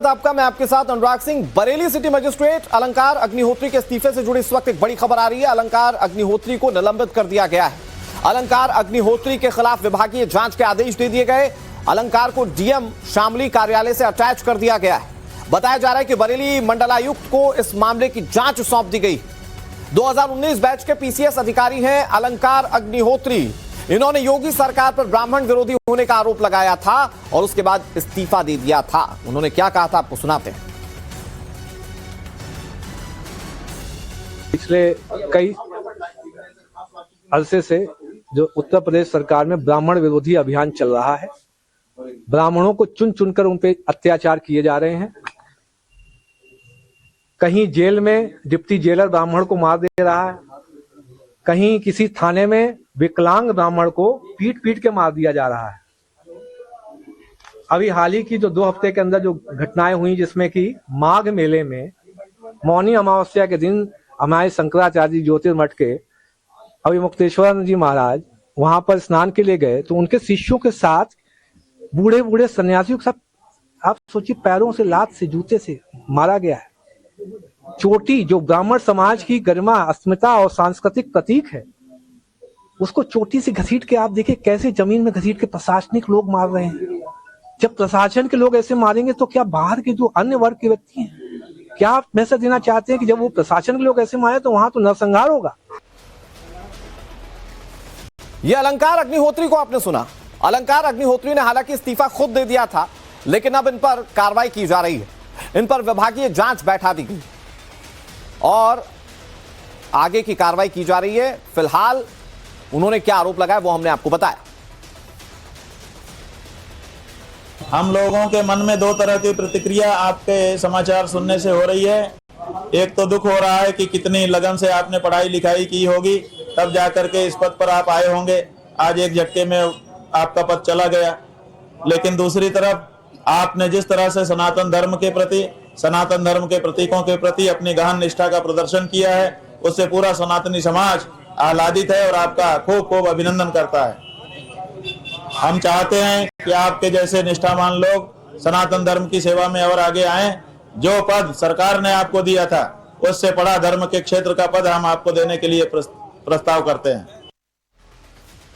आपका मैं आपके साथ अनुराग सिंह। बरेली सिटी मजिस्ट्रेट अलंकार अग्निहोत्री के इस्तीफे से जुड़ी इस वक्त एक बड़ी खबर आ रही है। अलंकार अग्निहोत्री को निलंबित कर दिया गया है। अलंकार अग्निहोत्री के खिलाफ विभागीय जांच के आदेश दे दिए गए। अलंकार को डीएम शामली कार्यालय से अटैच कर दिया गया है। बताया जा रहा है कि बरेली मंडलायुक्त को इस मामले की जांच सौंप दी गई। 2019 बैच के पीसीएस अधिकारी हैं अलंकार अग्निहोत्री। इन्होंने योगी सरकार पर ब्राह्मण विरोधी होने का आरोप लगाया था और उसके बाद इस्तीफा दे दिया था। उन्होंने क्या कहा था आपको सुनाते हैं। पिछले कई अरसे से जो उत्तर प्रदेश सरकार में ब्राह्मण विरोधी अभियान चल रहा है, ब्राह्मणों को चुन चुनकर उन पे अत्याचार किए जा रहे हैं। कहीं जेल में डिप्टी जेलर ब्राह्मण को मार दे रहा है, कहीं किसी थाने में विकलांग ब्राह्मण को पीट पीट के मार दिया जा रहा है। अभी हाल ही की जो 2 हफ्ते के अंदर जो घटनाएं हुई, जिसमें कि माघ मेले में मौनी अमावस्या के दिन हमारे शंकराचार्य जी ज्योतिर्मठ के अभी मुक्तेश्वरानंद जी महाराज वहां पर स्नान के लिए गए, तो उनके शिष्यों के साथ बूढ़े बूढ़े सन्यासियों के साथ आप सोचिए पैरों से, लात से, जूते से मारा गया है। चोटी जो ब्राह्मण समाज की गरिमा, अस्मिता और सांस्कृतिक प्रतीक है, उसको चोटी से घसीट के आप देखिए कैसे जमीन में घसीट के प्रशासनिक लोग मार रहे हैं। जब प्रशासन के लोग ऐसे मारेंगे तो क्या बाहर के जो अन्य वर्ग के व्यक्ति हैं, क्या आप मैसेज देना चाहते हैं कि जब वो प्रशासन के लोग ऐसे मारे तो वहां तो नरसंहार होगा? यह अलंकार अग्निहोत्री को आपने सुना। अलंकार अग्निहोत्री ने हालांकि इस्तीफा खुद दे दिया था, लेकिन अब इन पर कार्रवाई की जा रही है। इन पर विभागीय जांच बैठा दी गई और आगे की कार्रवाई की जा रही है। फिलहाल उन्होंने क्या आरोप लगाया वो हमने आपको बताया। हम लोगों के मन में 2 तरह की प्रतिक्रिया आपके समाचार सुनने से हो रही है। एक तो दुख हो रहा है कि कितनी लगन से आपने पढ़ाई लिखाई की होगी, तब जाकर के इस पद पर आप आए होंगे। आज एक झटके में आपका पद चला गया। लेकिन दूसरी तरफ आपने जिस तरह से सनातन धर्म के प्रति, सनातन धर्म के प्रतीकों के प्रति अपनी गहन निष्ठा का प्रदर्शन किया है, उससे पूरा सनातनी समाज आह्लादित है और आपका खूब खूब अभिनंदन करता है। हम चाहते हैं कि आपके जैसे निष्ठावान लोग सनातन धर्म की सेवा में और आगे आएं। जो पद सरकार ने आपको दिया था, उससे बड़ा धर्म के क्षेत्र का पद हम आपको देने के लिए प्रस्ताव करते हैं।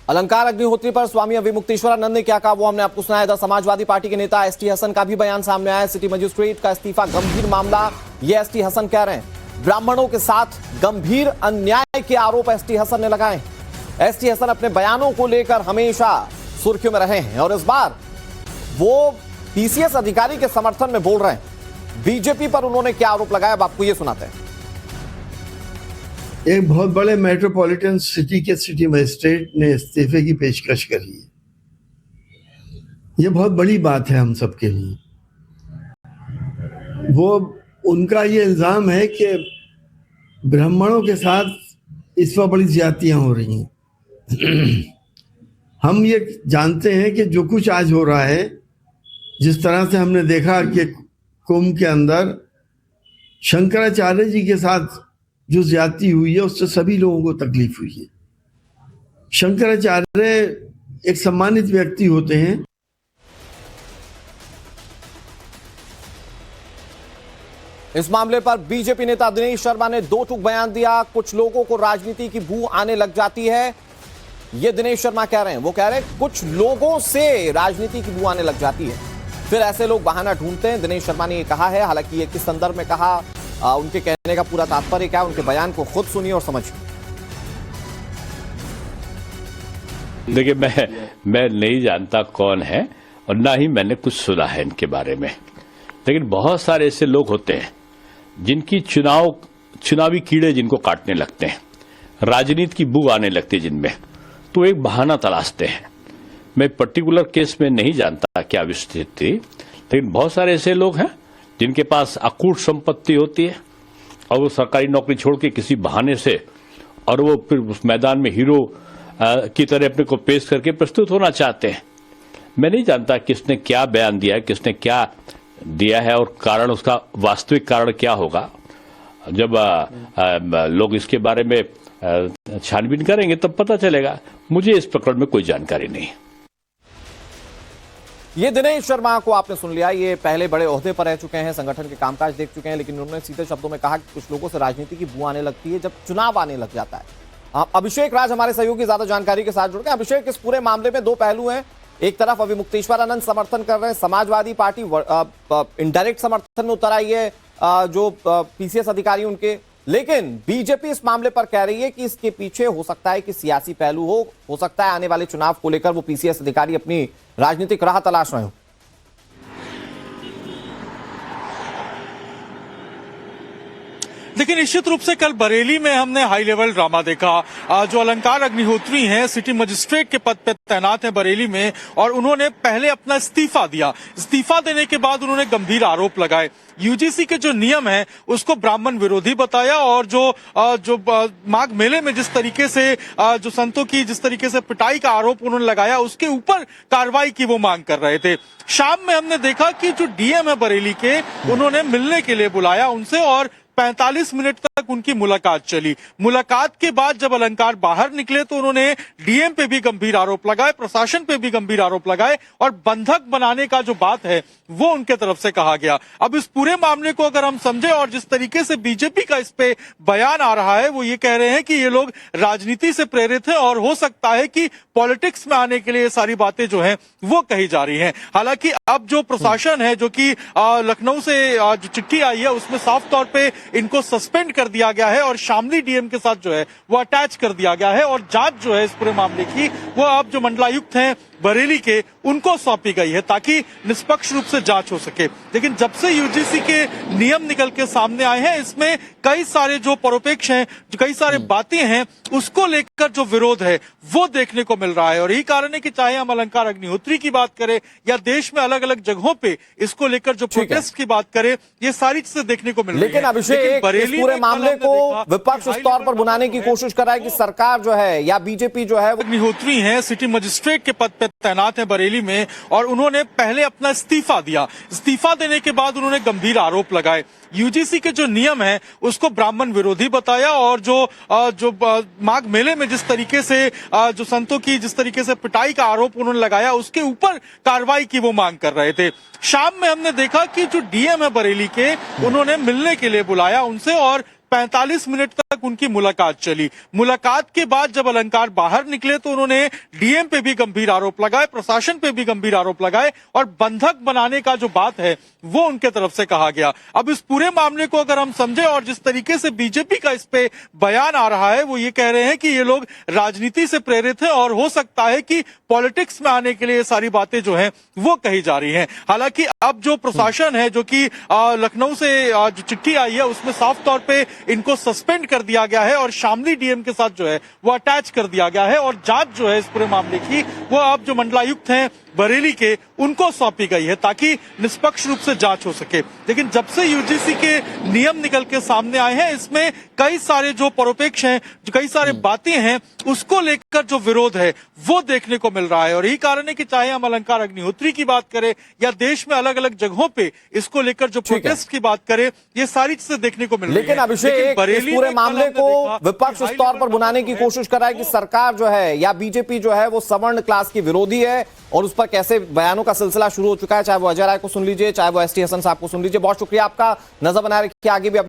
अलंकार अग्निहोत्री पर स्वामी अविमुक्तेश्वरानंद ने क्या कहा वो हमने आपको सुनाया था। समाजवादी पार्टी के नेता एसटी हसन का भी बयान सामने आया। सिटी मजिस्ट्रेट का इस्तीफा गंभीर मामला, ये एसटी हसन कह रहे हैं। ब्राह्मणों के साथ गंभीर अन्याय के आरोप एसटी हसन ने लगाए। एसटी हसन अपने बयानों को लेकर हमेशा सुर्खियों में रहे हैं और इस बार वो पीसीएस अधिकारी के समर्थन में बोल रहे हैं। बीजेपी पर उन्होंने क्या आरोप लगाया अब आपको ये सुनाते हैं। एक बहुत बड़े मेट्रोपॉलिटन सिटी के सिटी मजिस्ट्रेट ने इस्तीफे की पेशकश करी है। यह बहुत बड़ी बात है हम सबके लिए। वो उनका ये इल्जाम है कि ब्राह्मणों के साथ इस वक्त बड़ी ज्यादतियां हो रही हैं। हम ये जानते हैं कि जो कुछ आज हो रहा है, जिस तरह से हमने देखा कि कुंभ के अंदर शंकराचार्य जी के साथ जो ज्यादती हुई है, उससे सभी लोगों को तकलीफ हुई है। शंकराचार्य एक सम्मानित व्यक्ति होते हैं। इस मामले पर बीजेपी नेता दिनेश शर्मा ने 2 टूक बयान दिया। कुछ लोगों को राजनीति की बू आने लग जाती है, ये दिनेश शर्मा कह रहे हैं। वो कह रहे हैं कुछ लोगों से राजनीति की बू आने लग जाती है, फिर ऐसे लोग बहाना ढूंढते हैं। दिनेश शर्मा ने ये कहा है, हालांकि ये किस संदर्भ में कहा, उनके कहने का पूरा तात्पर्य क्या है, उनके बयान को खुद सुनिए और समझिए। देखिए, मैं नहीं जानता कौन है और ना ही मैंने कुछ सुना है इनके बारे में, लेकिन बहुत सारे ऐसे लोग होते हैं जिनकी चुनावी कीड़े जिनको काटने लगते हैं, राजनीति की बू आने लगती है जिनमें, तो एक बहाना तलाशते हैं। मैं पर्टिकुलर केस में नहीं जानता क्या विस्तृत थी, लेकिन बहुत सारे ऐसे लोग हैं जिनके पास अकूट संपत्ति होती है और वो सरकारी नौकरी छोड़ के किसी बहाने से, और वो फिर उस मैदान में हीरो की तरह अपने को पेश करके प्रस्तुत होना चाहते हैं। मैं नहीं जानता किसने क्या बयान दिया है, किसने क्या दिया है और कारण, उसका वास्तविक कारण क्या होगा। जब लोग इसके बारे में छानबीन करेंगे तब पता चलेगा। मुझे इस प्रकरण में कोई जानकारी नहीं। ये दिनेश शर्मा को आपने सुन लिया, ये पहले बड़े ओहदे पर रह चुके हैं, संगठन के कामकाज देख चुके हैं, लेकिन उन्होंने सीधे शब्दों में कहा कि कुछ लोगों से राजनीति की बू आने लगती है जब चुनाव आने लग जाता है। अभिषेक राज हमारे सहयोगी ज्यादा जानकारी के साथ जुड़ गए। अभिषेक, इस पूरे मामले में दो पहलू हैं, एक तरफ अभिमुक्तेश्वर आनंद समर्थन कर रहे हैं, समाजवादी पार्टी इनडायरेक्ट समर्थन में उतर आई है जो पीसीएस अधिकारी उनके, लेकिन बीजेपी इस मामले पर कह रही है कि इसके पीछे हो सकता है कि सियासी पहलू हो सकता है आने वाले चुनाव को लेकर वो पीसीएस अधिकारी अपनी राजनीतिक राह तलाश रहे हो। देखिए, निश्चित रूप से कल बरेली में हमने हाई लेवल ड्रामा देखा। जो अलंकार अग्निहोत्री हैं, सिटी मजिस्ट्रेट के पद पर तैनात हैं बरेली में, और उन्होंने पहले अपना इस्तीफा दिया। इस्तीफा देने के बाद उन्होंने गंभीर आरोप लगाए। यूजीसी के जो नियम है उसको ब्राह्मण विरोधी बताया, और जो माघ मेले में जिस तरीके से जो संतों की जिस तरीके से पिटाई का आरोप उन्होंने लगाया, उसके ऊपर कार्रवाई की वो मांग कर रहे थे। शाम में हमने देखा कि जो डीएम है बरेली के, उन्होंने मिलने के लिए बुलाया उनसे, और 45 मिनट तक उनकी मुलाकात चली। मुलाकात के बाद जब अलंकार बाहर निकले तो उन्होंने डीएम पे भी गंभीर आरोप लगाए, प्रशासन पे भी गंभीर आरोप लगाए, और बंधक बनाने का जो बात है वो उनके तरफ से कहा गया। अब इस पूरे मामले को अगर हम समझे, और जिस तरीके से बीजेपी का इस पे बयान आ रहा है, वो ये कह रहे हैं कि ये लोग राजनीति से प्रेरित हैं, और हो सकता है कि पॉलिटिक्स में आने के लिए ये सारी बातें जो हैं वो कही जा रही हैं। हालांकि अब जो प्रशासन है, जो कि लखनऊ से जो चिट्ठी आई है, उसमें साफ तौर पे इनको सस्पेंड कर दिया गया है, और शामली डीएम के साथ जो है वो अटैच कर दिया गया है, और जांच जो है इस पूरे मामले की वो अब जो मंडलायुक्त हैं बरेली के, उनको सौंपी गई है ताकि निष्पक्ष रूप से जांच हो सके। लेकिन जब से यूजीसी के नियम निकल के सामने आए हैं, इसमें कई सारे जो परोपेक्ष हैं, जो कई सारे बातें हैं, उसको लेकर जो विरोध है वो देखने को मिल रहा है। और यही कारण है कि चाहे हम अलंकार अग्निहोत्री की बात करें या देश में अलग अलग जगहों पे इसको लेकर जो प्रोटेस्ट की बात करें, ये सारी चीजें देखने को मिल रही है। लेकिन अभिषेक, इस पूरे मामले को विपक्ष इस तौर पर बुनाने की कोशिश कर रहा है कि सरकार जो है या बीजेपी जो है अग्निहोत्री हैं, सिटी मजिस्ट्रेट के पद पर तैनात हैं बरेली में, और उन्होंने पहले अपना इस्तीफा दिया। इस्तीफा देने के बाद उन्होंने गंभीर आरोप लगाए। यूजीसी के जो नियम है उसको ब्राह्मण विरोधी बताया, और जो माघ मेले में जिस तरीके से जो संतों की जिस तरीके से पिटाई का आरोप उन्होंने लगाया, उसके ऊपर कार्रवाई की वो मांग कर रहे थे। शाम में हमने देखा कि जो डीएम है बरेली के, उन्होंने मिलने के लिए बुलाया उनसे, और 45 मिनट तक उनकी मुलाकात चली। मुलाकात के बाद जब अलंकार बाहर निकले तो उन्होंने डीएम पे भी गंभीर आरोप लगाए, प्रशासन पे भी गंभीर आरोप लगाए, और बंधक बनाने का जो बात है वो उनके तरफ से कहा गया। अब इस पूरे मामले को अगर हम समझे, और जिस तरीके से बीजेपी का इस पे बयान आ रहा है, वो ये कह रहे हैं कि ये लोग राजनीति से प्रेरित हैं, और हो सकता है कि पॉलिटिक्स में आने के लिए ये सारी बातें जो हैं वो कही जा रही हैं। हालांकि अब जो प्रशासन है, जो कि लखनऊ से जो चिट्ठी आई है, उसमें साफ तौर पे इनको सस्पेंड कर दिया गया है, और शामली डीएम के साथ जो है वो अटैच कर दिया गया है, और जांच जो है इस पूरे मामले की वो अब जो मंडलायुक्त हैं बरेली के, उनको सौंपी गई है ताकि निष्पक्ष रूप से जांच हो सके। लेकिन जब से यूजीसी के नियम निकल के सामने आए हैं, इसमें कई सारे जो परोपेक्ष हैं, जो कई सारे बातें हैं, उसको लेकर जो विरोध है वो देखने को मिल रहा है। और यही कारण है कि चाहे हम अलंकार अग्निहोत्री की बात करें या देश में अलग अलग जगहों पे इसको लेकर जो प्रोटेस्ट की बात करें, ये सारी चीजें देखने को मिल रही है। लेकिन अभिषेक, इस पूरे मामले को विपक्ष इस तौर पर बुनाने की कोशिश कर रहा है कि सरकार जो है या बीजेपी जो है वो सवर्ण क्लास की विरोधी है, और उस पर कैसे बयानों का सिलसिला शुरू हो चुका है। चाहे वो अजय राय को सुन लीजिए, चाहे वो एसटी हसन साहब को सुन लीजिए। बहुत शुक्रिया आपका, नजर बनाए रखिए आगे भी।